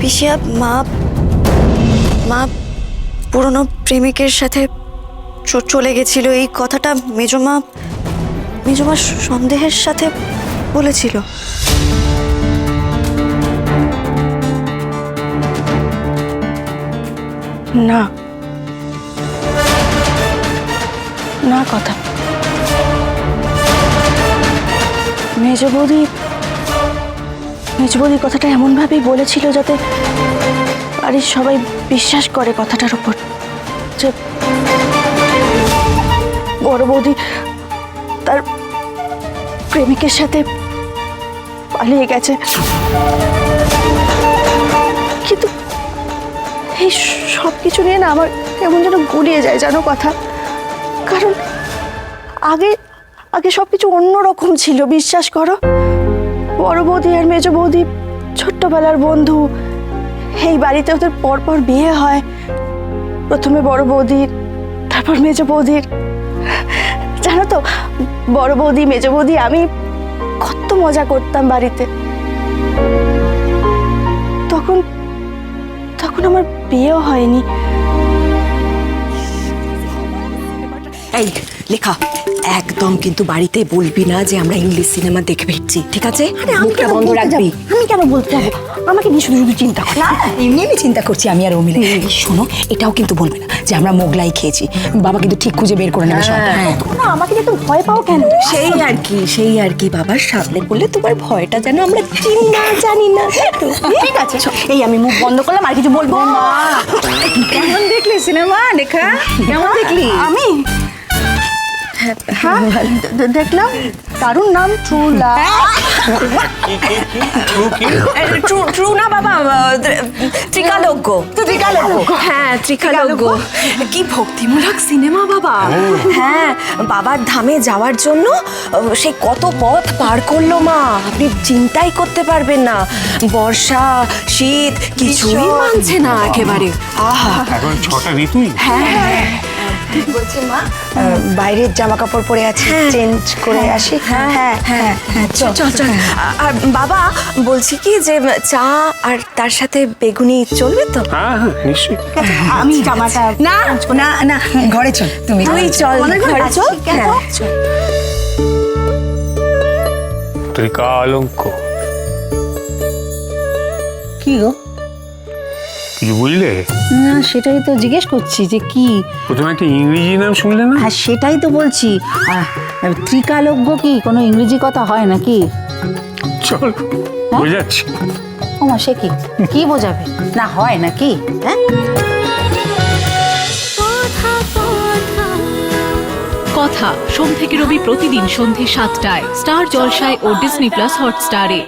পিসিয়া, মা মা পুরনো প্রেমিকের সাথে চলে গেছিল, এই কথাটা মেজমা সন্দেহের সাথে বলেছিল। না না, কথা মেজ বৌদি কথাটা এমন ভাবেই বলেছিল যাতে বাড়ির সবাই বিশ্বাস করে কথাটার উপর যে বড় বৌদি তার প্রেমিকের সাথে পালিয়ে গেছে। কিন্তু এই সব কিছু নিয়ে না আমার কেমন যেন গুলিয়ে যায় জানো কথা। কারণ আগে সবকিছু অন্যরকম ছিল, বিশ্বাস করো। বড় বৌদি আর মেজ বৌদি ছোট্টবেলার বন্ধু, এই বাড়িতে ওদের পরপর বিয়ে হয়, প্রথমে বড় বৌদির, তারপর মেজ বৌদির। জানো তো, বড় বৌদি মেজ বৌদি আমি কত মজা করতাম বাড়িতে। তখন আমার বিয়েও হয়নি। এই লেখা, একদম কিন্তু বাড়িতে বলবি না যে আমরা ইংলিশ সিনেমা দেখে ফিরছি, ঠিক আছে? মুখটা বন্ধ রাখবি। আমি কেন বলতে যাবো? আমাকে নিয়ে শুধু শুধু চিন্তা কর। না, এমনি আমি চিন্তা করছি আমি আর ও মিলে। শোনো, এটাও কিন্তু বলবে না যে আমরা মোগলাই খেয়েছি। বাবা কিন্তু ঠিক খুঁজে বের করে নেবে সব। না, আমাকে যে তুমি ভয় পাও কেন? সেই আর কি বাবার সামনে বললে তোমার ভয়টা যেন আমরা জানি না। ঠিক আছে, এই আমি মুখ বন্ধ করলাম, আর কিছু বলবো না। কেমন দেখলি সিনেমা লেখা? কেমন দেখলি? আমি হ্যাঁ দেখলাম, দারুণ নাম, ট্রু লাভ। ট্রু না বাবা, ত্রিকালজ্ঞ। হ্যাঁ, ত্রিকালজ্ঞ। কি ভক্তিমূলক সিনেমা বাবা। হ্যাঁ, বাবার ধামে যাওয়ার জন্য সে কত পথ পার করলো মা, আপনি চিন্তাই করতে পারবেন না। বর্ষা, শীত কিছুই মানছে না একেবারে। আহা, এখন 6টা ঋতুই। হ্যাঁ, বলছি মা, বাইরের জামা কাপড় পরে আছি, চেঞ্জ করে আসি। হ্যাঁ, চল। আর বাবা বলছি কি যে চা আর তার সাথে বেগুনি চলবে তো? হ্যাঁ, নিশ্চয়ই। আমি জামাটা না ঘরে চল, তুই চল ঘরে চল। হ্যাঁ, চল। ত্রিকালঙ্ক কি গো? কিছু বুঝলে? না, সেটাই তো জিজ্ঞেস করছি যে কি। প্রথমে একটা ইংরেজি নাম শুনলে না? হ্যাঁ, সেটাই তো বলছি। ত্রিকালজ্ঞ কি কোনো ইংরেজি কথা হয় নাকি? চল, বোঝাচ্ছি। ওমা, সে কি কি বোঝাবে? না হয় নাকি? হ্যাঁ, কথা সোম থেকে রবি প্রতিদিন সন্ধে 7টায় স্টার জলসায় ও ডিজনি প্লাস হটস্টারে।